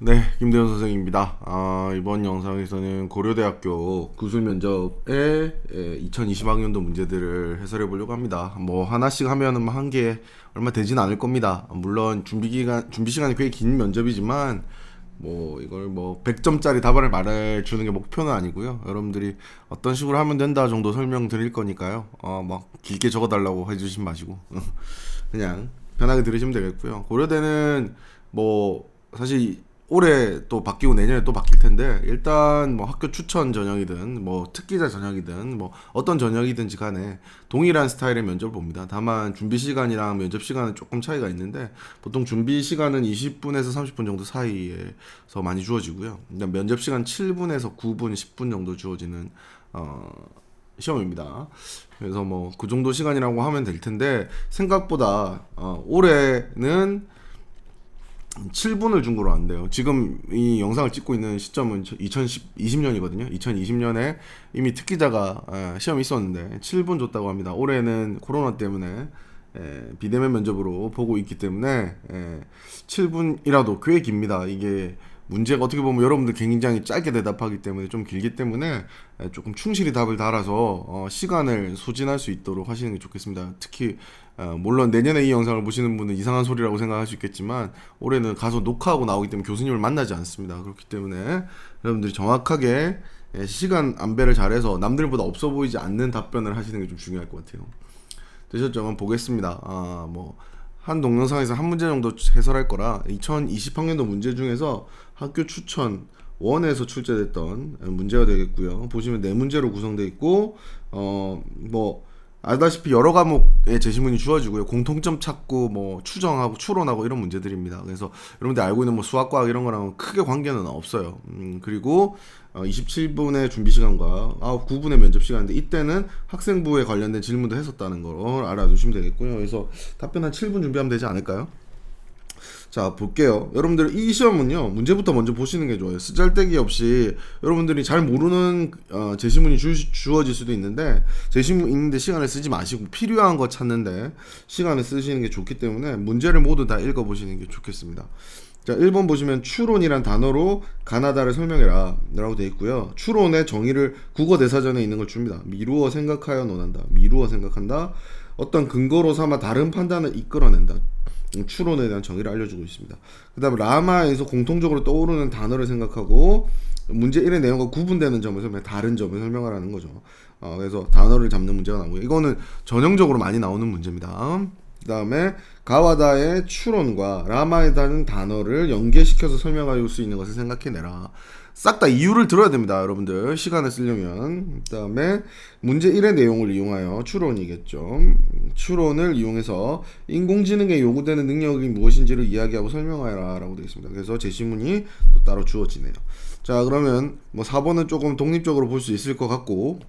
네, 김대현 선생입니다. 이번 영상에서는 고려대학교 구술 면접의 2020학년도 문제들을 해설해 보려고 합니다. 뭐 하나씩 하면은 한 개 얼마 되진 않을 겁니다. 물론 준비 시간이 꽤 긴 면접이지만 뭐 이걸 뭐 100점짜리 답안을 말해 주는 게 목표는 아니고요. 여러분들이 어떤 식으로 하면 된다 정도 설명드릴 거니까요. 막 길게 적어 달라고 해 주신 마시고 그냥 편하게 들으시면 되겠고요. 고려대는 뭐 사실 올해 또 바뀌고 내년에 또 바뀔 텐데, 일단 뭐 학교 추천 전형이든 뭐 특기자 전형이든 뭐 어떤 전형이든지 간에 동일한 스타일의 면접을 봅니다. 다만 준비 시간이랑 면접 시간은 조금 차이가 있는데, 보통 준비 시간은 20분에서 30분 정도 사이에서 많이 주어지고요. 면접 시간 7분에서 9분, 10분 정도 주어지는 시험입니다. 그래서 뭐 그 정도 시간이라고 하면 될 텐데, 생각보다 올해는 7분을 중고로 안 돼요. 지금 이 영상을 찍고 있는 시점은 2020년이거든요. 2020년에 이미 특기자가 시험이 있었는데 7분 줬다고 합니다. 올해는 코로나 때문에 비대면 면접으로 보고 있기 때문에 7분이라도 꽤 깁니다. 이게 문제가 어떻게 보면 여러분들 굉장히 짧게 대답하기 때문에 좀 길기 때문에 조금 충실히 답을 달아서 시간을 소진할 수 있도록 하시는 게 좋겠습니다. 특히 물론 내년에 이 영상을 보시는 분은 이상한 소리라고 생각할 수 있겠지만, 올해는 가서 녹화하고 나오기 때문에 교수님을 만나지 않습니다. 그렇기 때문에 여러분들이 정확하게 시간 안배를 잘해서 남들보다 없어 보이지 않는 답변을 하시는 게 좀 중요할 것 같아요. 되셨죠? 한번 보겠습니다. 한 동영상에서 한 문제 정도 해설할 거라 2020학년도 문제 중에서 학교 추천 원에서 출제됐던 문제가 되겠고요. 보시면 네 문제로 구성되어 있고, 뭐 알다시피 여러 과목의 제시문이 주어지고요. 공통점 찾고 뭐 추정하고 추론하고 이런 문제들입니다. 그래서 여러분들 알고 있는 뭐 수학과학 이런 거랑 크게 관계는 없어요. 그리고 27분의 준비 시간과 9분의 면접 시간인데, 이때는 학생부에 관련된 질문도 했었다는 걸 알아두시면 되겠고요. 그래서 답변 한 7분 준비하면 되지 않을까요? 자, 볼게요. 여러분들 이 시험은요, 문제부터 먼저 보시는 게 좋아요. 쓰잘데기 없이 여러분들이 잘 모르는 제시문이 주어질 수도 있는데, 제시문 읽는데 시간을 쓰지 마시고 필요한 거 찾는데 시간을 쓰시는 게 좋기 때문에 문제를 모두 다 읽어보시는 게 좋겠습니다. 자, 1번 보시면 추론이란 단어로 가나다를 설명해라 라고 되어 있고요. 추론의 정의를 국어 대사전에 있는 걸 줍니다. 미루어 생각하여 논한다, 미루어 생각한다, 어떤 근거로 삼아 다른 판단을 이끌어낸다. 추론에 대한 정의를 알려주고 있습니다. 그 다음에 라마에서 공통적으로 떠오르는 단어를 생각하고 문제 1의 내용과 구분되는 점을 다른 점을 설명하라는 거죠. 그래서 단어를 잡는 문제가 나오고요. 이거는 전형적으로 많이 나오는 문제입니다. 그 다음에 가와다의 추론과 라마에 다는 단어를 연계시켜서 설명할 수 있는 것을 생각해내라. 싹 다 이유를 들어야 됩니다, 여러분들. 시간을 쓰려면. 그 다음에 문제 1의 내용을 이용하여 추론이겠죠. 추론을 이용해서 인공지능에 요구되는 능력이 무엇인지를 이야기하고 설명하라 라고 되어 있습니다. 그래서 제시문이 또 따로 주어지네요. 자, 그러면 뭐 4번은 조금 독립적으로 볼 수 있을 것 같고,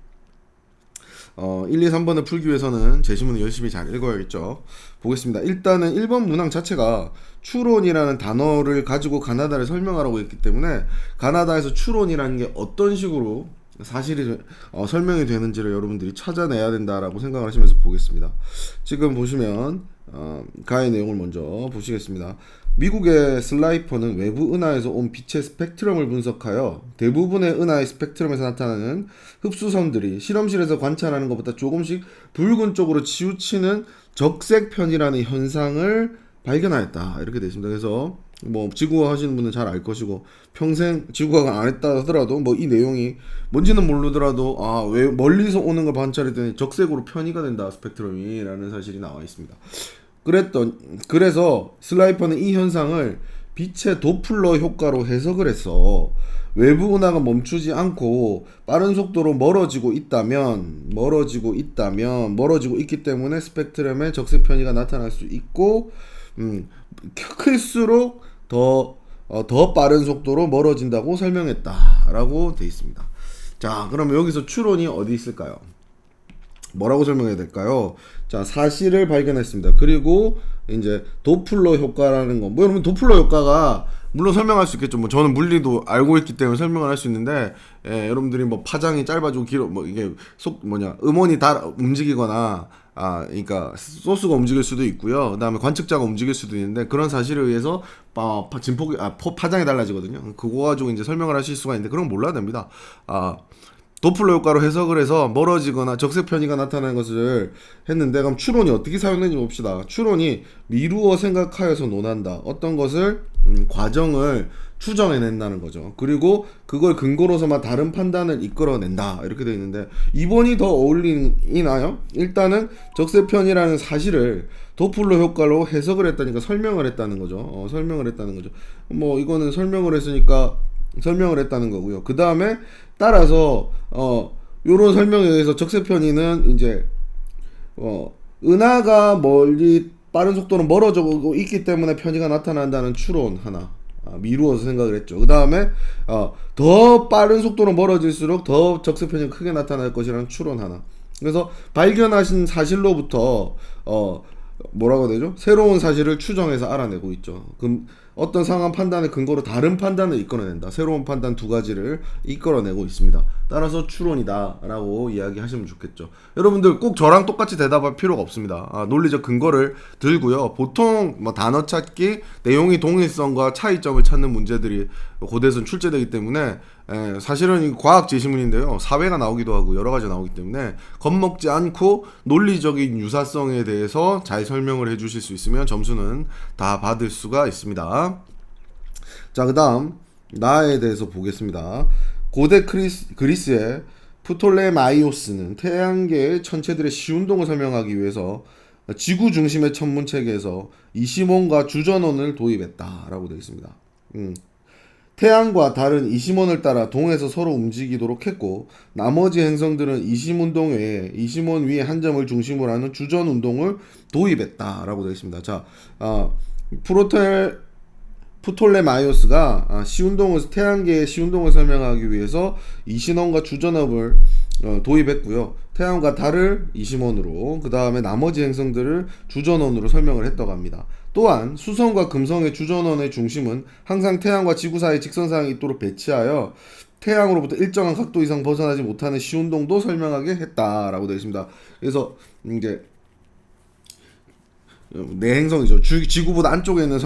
1, 2, 3번을 풀기 위해서는 제시문을 열심히 잘 읽어야겠죠. 보겠습니다. 일단은 1번 문항 자체가 추론이라는 단어를 가지고 가나다를 설명하라고 했기 때문에, 가나다에서 추론이라는 게 어떤 식으로 사실이 설명이 되는지를 여러분들이 찾아내야 된다라고 생각을 하시면서 보겠습니다. 지금 보시면 가의 내용을 먼저 보시겠습니다. 미국의 슬라이퍼는 외부 은하에서 온 빛의 스펙트럼을 분석하여 대부분의 은하의 스펙트럼에서 나타나는 흡수선들이 실험실에서 관찰하는 것보다 조금씩 붉은 쪽으로 치우치는 적색편이라는 현상을 발견하였다, 이렇게 되어 있습니다. 그래서 뭐 지구과학 하시는 분은 잘 알 것이고, 평생 지구과학을 안 했다 하더라도 뭐 이 내용이 뭔지는 모르더라도 왜 멀리서 오는 걸 관찰했더니 적색으로 편이가 된다, 스펙트럼이라는 사실이 나와 있습니다. 그래서 슬라이퍼는 이 현상을 빛의 도플러 효과로 해석을 했어. 외부 은하가 멈추지 않고 빠른 속도로 멀어지고 있기 때문에 스펙트럼에 적색 편이가 나타날 수 있고, 클수록 더 빠른 속도로 멀어진다고 설명했다라고 되어 있습니다. 자, 그럼 여기서 추론이 어디 있을까요? 뭐라고 설명해야 될까요? 자, 사실을 발견했습니다. 그리고 이제 도플러 효과라는 거, 뭐 여러분 도플러 효과가 물론 설명할 수 있겠죠. 뭐 저는 물리도 알고 있기 때문에 설명을 할 수 있는데, 여러분들이 뭐 파장이 짧아지고 길어, 뭐 이게 음원이 다 움직이거나 그러니까 소스가 움직일 수도 있고요. 그다음에 관측자가 움직일 수도 있는데 그런 사실에 의해서 진폭이 파장이 달라지거든요. 그거 가지고 이제 설명을 하실 수가 있는데 그런 건 몰라야 됩니다. 도플러 효과로 해석을 해서 멀어지거나 적색 편의가 나타나는 것을 했는데 그럼 추론이 어떻게 사용되는지 봅시다. 추론이 미루어 생각하여서 논한다. 어떤 것을 과정을 추정해낸다는 거죠. 그리고 그걸 근거로서만 다른 판단을 이끌어낸다. 이렇게 되어 있는데 2번이 더 어울리나요? 일단은 적색편이라는 사실을 도플러 효과로 해석을 했다니까 설명을 했다는 거죠. 설명을 했다는 거죠. 뭐 이거는 설명을 했으니까 설명을 했다는 거고요. 그 다음에 따라서 요런 설명에 의해서 적색편이는 이제 은하가 멀리 빠른 속도로 멀어지고 있기 때문에 편의가 나타난다는 추론 하나 미루어서 생각을 했죠. 그 다음에 더 빠른 속도로 멀어질수록 더 적색편이가 크게 나타날 것이라는 추론 하나. 그래서 발견하신 사실로부터 뭐라고 해야 되죠? 새로운 사실을 추정해서 알아내고 있죠. 그럼 어떤 상황 판단의 근거로 다른 판단을 이끌어낸다. 새로운 판단 두 가지를 이끌어내고 있습니다. 따라서 추론이다 라고 이야기하시면 좋겠죠. 여러분들 꼭 저랑 똑같이 대답할 필요가 없습니다. 논리적 근거를 들고요. 보통 뭐 단어 찾기, 내용의 동일성과 차이점을 찾는 문제들이 고대에서는 출제되기 때문에 사실은 과학 제시문인데요. 사회가 나오기도 하고 여러 가지 나오기 때문에 겁먹지 않고 논리적인 유사성에 대해서 잘 설명을 해주실 수 있으면 점수는 다 받을 수가 있습니다. 자, 그 다음 나에 대해서 보겠습니다. 고대 그리스의 프톨레마이오스는 태양계의 천체들의 시운동을 설명하기 위해서 지구 중심의 천문체계에서 이시몬과 주전원을 도입했다라고 되어 있습니다. 태양과 달은 이시몬을 따라 동에서 서로 움직이도록 했고 나머지 행성들은 이시몬동 외에 이시몬 위의 한 점을 중심으로 하는 주전 운동을 도입했다라고 되어 있습니다. 자, 프톨레마이오스가 태양계의 시운동을 설명하기 위해서 이신원과 주전업을 도입했고요. 태양과 달을 이시몬으로, 그 다음에 나머지 행성들을 주전원으로 설명을 했다고 합니다. 또한 수성과 금성의 주전원의 중심은 항상 태양과 지구 사이 직선상에 있도록 배치하여 태양으로부터 일정한 각도 이상 벗어나지 못하는 시운동도 설명하게 했다라고 되어 있습니다. 그래서 이제 내 행성이죠. 지구보다 안쪽에 있는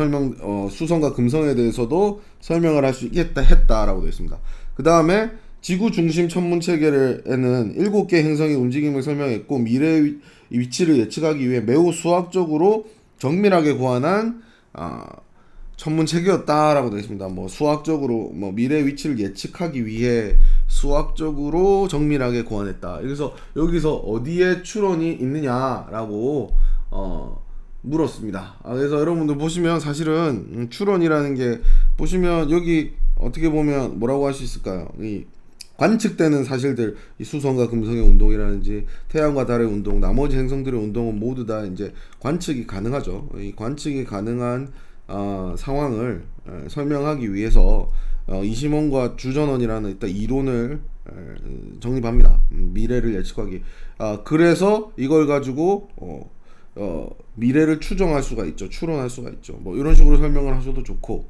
수성과 금성에 대해서도 설명을 할 수 있겠다 했다라고 되어 있습니다. 그 다음에 지구 중심 천문 체계에는 7개 행성의 움직임을 설명했고 미래의 위치를 예측하기 위해 매우 수학적으로 정밀하게 고안한 천문 체계였다라고 되어 있습니다. 뭐 수학적으로 미래 위치를 예측하기 위해 수학적으로 정밀하게 고안했다. 그래서 여기서 어디에 추론이 있느냐라고 물었습니다. 그래서 여러분들 보시면 사실은 추론이라는 게 보시면 여기 어떻게 보면 뭐라고 할 수 있을까요? 이 관측되는 사실들, 이 수성과 금성의 운동이라든지 태양과 달의 운동, 나머지 행성들의 운동은 모두 다 이제 관측이 가능하죠. 이 관측이 가능한 상황을 설명하기 위해서 이시몬과 주전원이라는 일단 이론을 정립합니다. 미래를 예측하기. 그래서 이걸 가지고 미래를 추정할 수가 있죠. 추론할 수가 있죠. 뭐 이런 식으로 설명을 하셔도 좋고.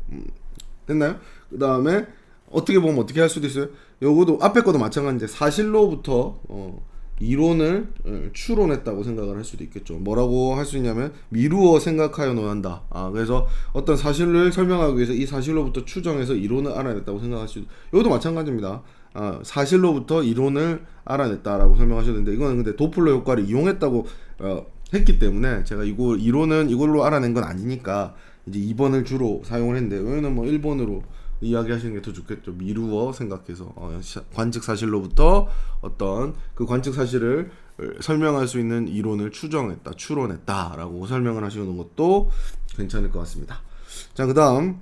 됐나요? 그 다음에 어떻게 보면 어떻게 할 수도 있어요. 요거도 앞에 거도 마찬가지인데 사실로부터 이론을 추론했다고 생각을 할 수도 있겠죠. 뭐라고 할 수 있냐면 미루어 생각하여 논한다. 그래서 어떤 사실을 설명하기 위해서 이 사실로부터 추정해서 이론을 알아냈다고 생각할 수 있고, 이것도 마찬가지입니다. 사실로부터 이론을 알아냈다라고 설명하셨는데 이거는 근데 도플러 효과를 이용했다고 했기 때문에 제가 이론은 이걸로 알아낸 건 아니니까 이제 2번을 주로 사용을 했는데 여기는 뭐 1번으로 이야기하시는 게 더 좋겠죠. 미루어 생각해서 관측 사실로부터 어떤 그 관측 사실을 설명할 수 있는 이론을 추론했다라고 설명을 하시는 것도 괜찮을 것 같습니다. 자, 그 다음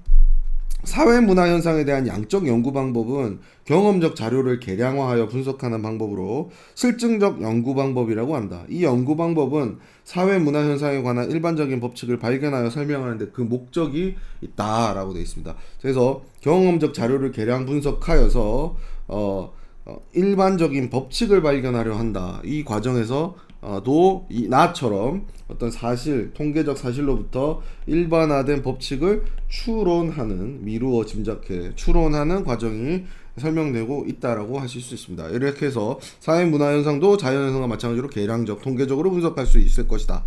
사회 문화 현상에 대한 양적 연구 방법은 경험적 자료를 계량화하여 분석하는 방법으로 실증적 연구 방법이라고 한다. 이 연구 방법은 사회 문화 현상에 관한 일반적인 법칙을 발견하여 설명하는데 그 목적이 있다라고 되어 있습니다. 그래서 경험적 자료를 계량 분석하여서 일반적인 법칙을 발견하려 한다. 이 과정에서 나처럼 어떤 사실, 통계적 사실로부터 일반화된 법칙을 추론하는, 미루어 짐작해 추론하는 과정이 설명되고 있다라고 하실 수 있습니다. 이렇게 해서 사회 문화 현상도 자연 현상과 마찬가지로 계량적, 통계적으로 분석할 수 있을 것이다.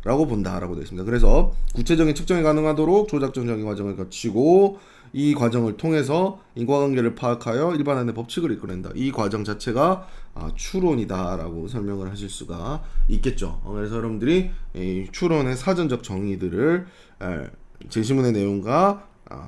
라고 본다라고 되어 있습니다. 그래서 구체적인 측정이 가능하도록 조작 정정의 과정을 거치고 이 과정을 통해서 인과관계를 파악하여 일반화된 법칙을 이끌어낸다. 이 과정 자체가 추론이다라고 설명을 하실 수가 있겠죠. 그래서 여러분들이 이 추론의 사전적 정의들을 제시문의 내용과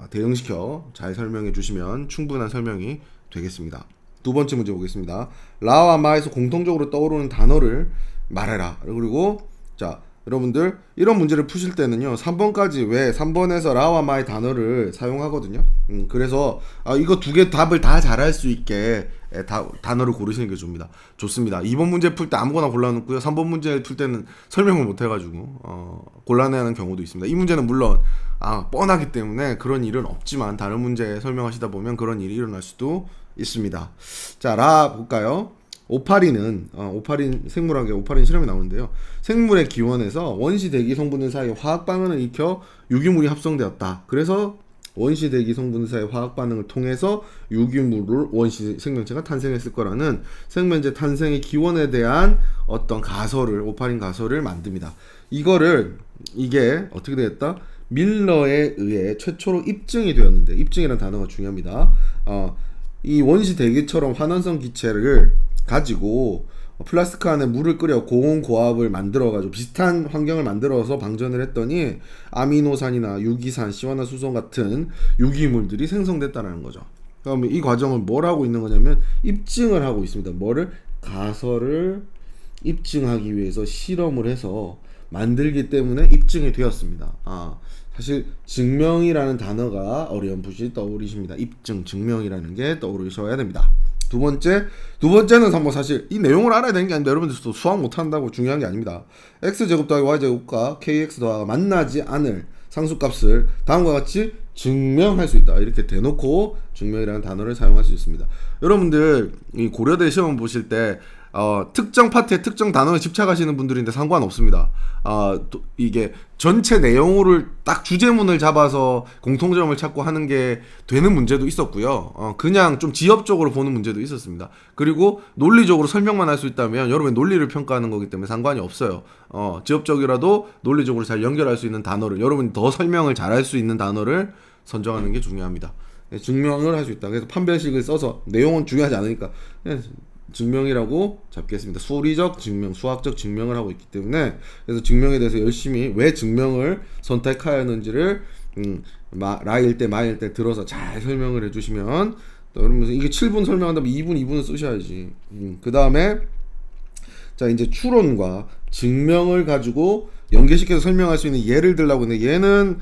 대응시켜 잘 설명해 주시면 충분한 설명이 되겠습니다. 두 번째 문제 보겠습니다. 라와 마에서 공통적으로 떠오르는 단어를 말해라. 그리고 자, 여러분들 이런 문제를 푸실 때는요 3번까지 왜 3번에서 라와 마의 단어를 사용하거든요. 그래서 이거 두 개 답을 다 잘할 수 있게 단어를 고르시는 게 좋습니다. 2번 문제 풀 때 아무거나 골라놓고요 3번 문제 풀 때는 설명을 못 해가지고 곤란해하는 경우도 있습니다. 이 문제는 물론 뻔하기 때문에 그런 일은 없지만 다른 문제 설명하시다 보면 그런 일이 일어날 수도 있습니다. 자, 라 볼까요? 오파린 생물학의 오파린 실험이 나오는데요. 생물의 기원에서 원시 대기 성분들 사이에 화학 반응을 일으켜 유기물이 합성되었다. 그래서 원시 대기 성분들 사이의 화학 반응을 통해서 유기물을 원시 생명체가 탄생했을 거라는 생명체 탄생의 기원에 대한 어떤 오파린 가설을 만듭니다. 이게 어떻게 되었다? 밀러에 의해 최초로 입증이 되었는데, 입증이라는 단어가 중요합니다. 이 원시 대기처럼 환원성 기체를 가지고 플라스크 안에 물을 끓여 고온 고압을 만들어가지고 비슷한 환경을 만들어서 방전을 했더니 아미노산이나 유기산, 시화나수소 같은 유기물들이 생성됐다는 거죠. 그럼 이 과정을 뭘 하고 있는 거냐면 입증을 하고 있습니다. 가설을 입증하기 위해서 실험을 해서 만들기 때문에 입증이 되었습니다. 사실 증명이라는 단어가 어렴풋이 떠오르십니다. 입증, 증명이라는 게 떠오르셔야 됩니다. 두 번째는 뭐 사실 이 내용을 알아야 되는 게 아닌데 여러분들도 수학 못한다고 중요한 게 아닙니다. x제곱 더하기 y제곱과 kx 더하기 만나지 않을 상수값을 다음과 같이 증명할 수 있다. 이렇게 대놓고 증명이라는 단어를 사용할 수 있습니다. 여러분들 이 고려대 시험 보실 때 특정 파트에 특정 단어에 집착하시는 분들인데 상관없습니다. 이게 전체 내용을 딱 주제문을 잡아서 공통점을 찾고 하는 게 되는 문제도 있었고요. 그냥 좀 지엽적으로 보는 문제도 있었습니다. 그리고 논리적으로 설명만 할 수 있다면 여러분의 논리를 평가하는 거기 때문에 상관이 없어요. 지엽적이라도 논리적으로 잘 연결할 수 있는 단어를, 여러분이 더 설명을 잘할 수 있는 단어를 선정하는 게 중요합니다. 증명을 할 수 있다. 그래서 판별식을 써서 내용은 중요하지 않으니까 증명이라고 잡겠습니다. 수리적 증명, 수학적 증명을 하고 있기 때문에, 그래서 증명에 대해서 열심히 왜 증명을 선택하였는지를 라일 때 마일 때 들어서 잘 설명을 해주시면, 여러분 이게 7분 설명한다면 2분은 쓰셔야지. 그 다음에 자, 이제 추론과 증명을 가지고 연계시켜서 설명할 수 있는 예를 들라고 했는데, 얘는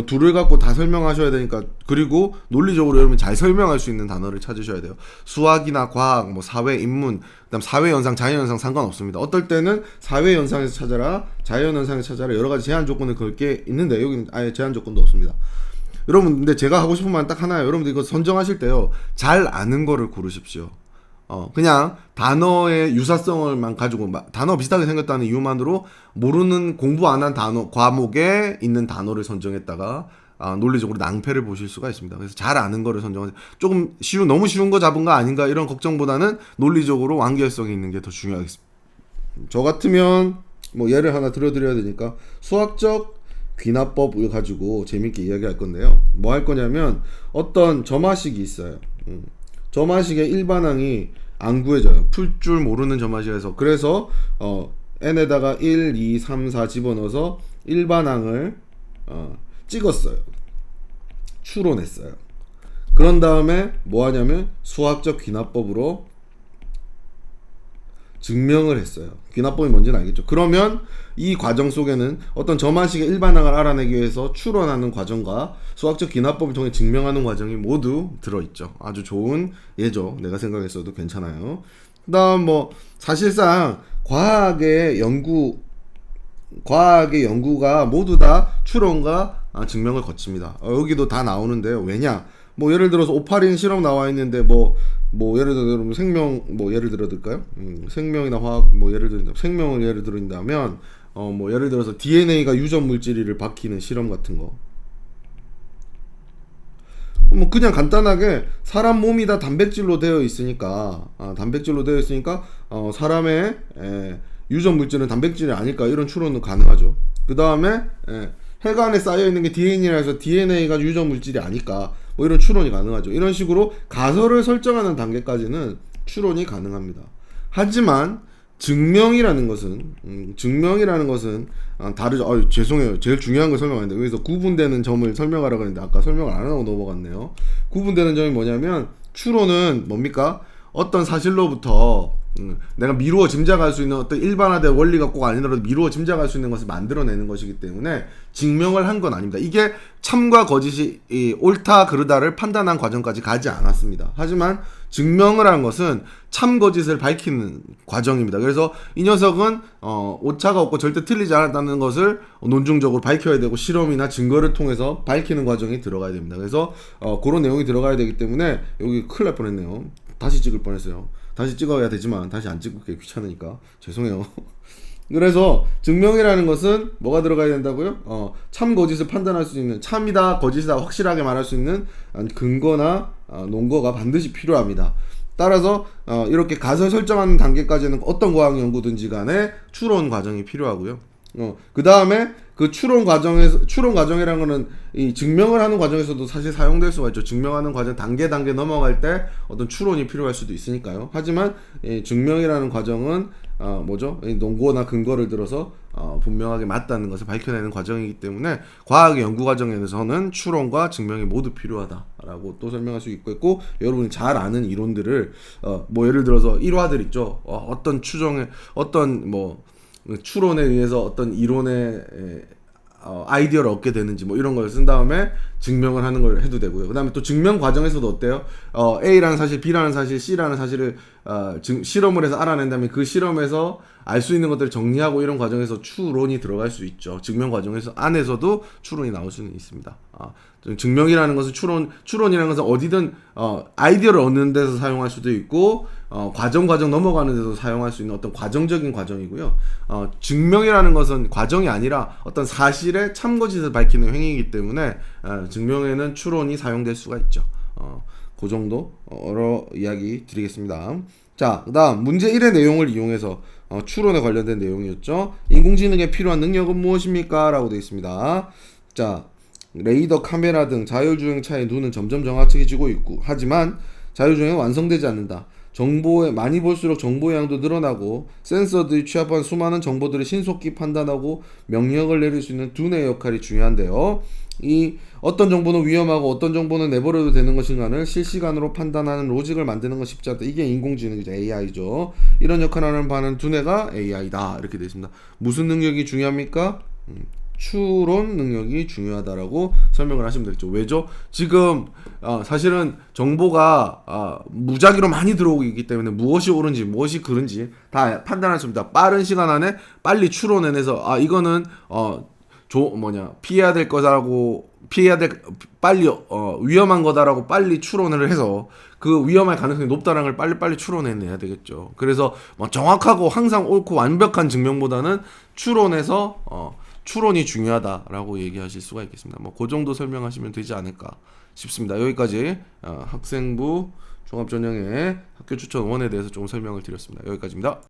둘을 갖고 다 설명하셔야 되니까, 그리고 논리적으로 여러분 잘 설명할 수 있는 단어를 찾으셔야 돼요. 수학이나 과학, 뭐 사회, 인문, 그다음 사회현상, 자연현상 상관없습니다. 어떨 때는 사회현상에서 찾아라, 자연현상에서 찾아라, 여러 가지 제한 조건을 걸 게 있는데 여기는 아예 제한 조건도 없습니다. 여러분, 근데 제가 하고 싶은 말은 딱 하나예요. 여러분들 이거 선정하실 때요, 잘 아는 거를 고르십시오. 그냥 단어의 유사성을만 가지고 단어 비슷하게 생겼다는 이유만으로 모르는, 공부 안 한 단어, 과목에 있는 단어를 선정했다가 논리적으로 낭패를 보실 수가 있습니다. 그래서 잘 아는 거를 선정하세요. 조금 너무 쉬운 거 잡은 거 아닌가 이런 걱정보다는 논리적으로 완결성이 있는 게 더 중요하겠습니다. 저 같으면 뭐 예를 하나 들어드려야 되니까 수학적 귀납법을 가지고 재밌게 이야기할 건데요. 뭐 할 거냐면 어떤 점화식이 있어요. 점화식의 일반항이 안 구해져요. 풀 줄 모르는 점화식에서. 그래서 n에다가 1, 2, 3, 4 집어넣어서 일반항을 찍었어요. 추론했어요. 그런 다음에 뭐 하냐면 수학적 귀납법으로 증명을 했어요. 귀납법이 뭔지는 알겠죠. 그러면 이 과정 속에는 어떤 점화식의 일반항을 알아내기 위해서 추론하는 과정과 수학적 귀납법을 통해 증명하는 과정이 모두 들어있죠. 아주 좋은 예죠. 내가 생각했어도 괜찮아요. 그 다음 뭐 사실상 과학의 연구가 모두 다 추론과 증명을 거칩니다. 여기도 다 나오는데요. 왜냐? 뭐 예를 들어서 오파린 실험 나와 있는데 뭐 예를 들어 여러분 생명 뭐 예를 들어 들까요? 생명이나 화학 뭐 예를 들어 생명을 예를 들인다면 뭐 예를 들어서 DNA가 유전 물질을 밝히는 실험 같은 거. 뭐 그냥 간단하게 사람 몸이 다 단백질로 되어 있으니까 사람의 유전 물질은 단백질이 아닐까 이런 추론도 가능하죠. 그 다음에 해가 안에 쌓여 있는 게 DNA라 해서 DNA가 유전 물질이 아닐까 뭐 이런 추론이 가능하죠. 이런 식으로 가설을 설정하는 단계까지는 추론이 가능합니다. 하지만 증명이라는 것은 다르죠. 죄송해요. 제일 중요한 걸 설명하는데 여기서 구분되는 점을 설명하라고 했는데 아까 설명을 안 하고 넘어갔네요. 구분되는 점이 뭐냐면 추론은 뭡니까? 어떤 사실로부터 내가 미루어 짐작할 수 있는 어떤 일반화된 원리가 꼭 아니더라도 미루어 짐작할 수 있는 것을 만들어내는 것이기 때문에 증명을 한 건 아닙니다. 이게 참과 거짓이 옳다 그르다를 판단한 과정까지 가지 않았습니다. 하지만 증명을 한 것은 참 거짓을 밝히는 과정입니다. 그래서 이 녀석은 오차가 없고 절대 틀리지 않았다는 것을 논증적으로 밝혀야 되고 실험이나 증거를 통해서 밝히는 과정이 들어가야 됩니다. 그래서 그런 내용이 들어가야 되기 때문에 여기 큰일 날 뻔했네요. 다시 찍을 뻔했어요. 다시 찍어야 되지만 다시 안 찍고 귀찮으니까 죄송해요. 그래서 증명이라는 것은 뭐가 들어가야 된다고요? 참 거짓을 판단할 수 있는 참이다 거짓이다 확실하게 말할 수 있는 근거나 논거가 반드시 필요합니다. 따라서 이렇게 가설 설정하는 단계까지는 어떤 과학 연구든지 간에 추론 과정이 필요하고요. 그 다음에 그 추론 과정이라는 거는 이 증명을 하는 과정에서도 사실 사용될 수가 있죠. 증명하는 과정 단계 넘어갈 때 어떤 추론이 필요할 수도 있으니까요. 하지만 이 증명이라는 과정은 이 논거나 근거를 들어서 분명하게 맞다는 것을 밝혀내는 과정이기 때문에 과학의 연구 과정에서는 추론과 증명이 모두 필요하다라고 또 설명할 수 있고 여러분이 잘 아는 이론들을 뭐 예를 들어서 일화들 있죠. 어떤 추정에 어떤 추론에 의해서 어떤 이론의 아이디어를 얻게 되는지 뭐 이런 걸 쓴 다음에 증명을 하는 걸 해도 되고요. 그 다음에 또 증명 과정에서도 어때요? A라는 사실, B라는 사실, C라는 사실을 실험을 해서 알아낸 다음에 그 실험에서 알 수 있는 것들을 정리하고 이런 과정에서 추론이 들어갈 수 있죠. 증명 과정에서 안에서도 추론이 나올 수는 있습니다. 증명이라는 것은 추론이라는 것은 어디든 아이디어를 얻는 데서 사용할 수도 있고 과정 넘어가는 데서 사용할 수 있는 어떤 과정적인 과정이고요. 증명이라는 것은 과정이 아니라 어떤 사실의 참거짓을 밝히는 행위이기 때문에 증명에는 추론이 사용될 수가 있죠. 그 정도로 이야기 드리겠습니다. 자, 그 다음 문제 1의 내용을 이용해서 추론에 관련된 내용이었죠. 인공지능에 필요한 능력은 무엇입니까? 라고 되어 있습니다. 자, 레이더, 카메라 등 자율주행차의 눈은 점점 정확해지고 있고 하지만 자율주행은 완성되지 않는다. 정보에 많이 볼수록 정보의 양도 늘어나고 센서들이 취합한 수많은 정보들을 신속히 판단하고 명령을 내릴 수 있는 두뇌의 역할이 중요한데요. 이 어떤 정보는 위험하고 어떤 정보는 내버려도 되는 것인가를 실시간으로 판단하는 로직을 만드는 건 쉽지 않다. 이게 인공지능이죠. AI죠. 이런 역할을 하는 바는 두뇌가 AI다. 이렇게 되어 있습니다. 무슨 능력이 중요합니까? 추론 능력이 중요하다라고 설명을 하시면 되겠죠. 왜죠? 지금 사실은 정보가 무작위로 많이 들어오고 있기 때문에 무엇이 옳은지 무엇이 그른지 다 판단할 수 있습니다. 빠른 시간 안에 빨리 추론해내서 이거는 피해야 될 거다라고 빨리 위험한 거다라고 빨리 추론을 해서 그 위험할 가능성이 높다는 걸 빨리빨리 추론해내야 되겠죠. 그래서 정확하고 항상 옳고 완벽한 증명보다는 추론이 중요하다라고 얘기하실 수가 있겠습니다. 그 정도 설명하시면 되지 않을까 싶습니다. 여기까지 학생부 종합전형의 학교 추천 1에 대해서 좀 설명을 드렸습니다. 여기까지입니다.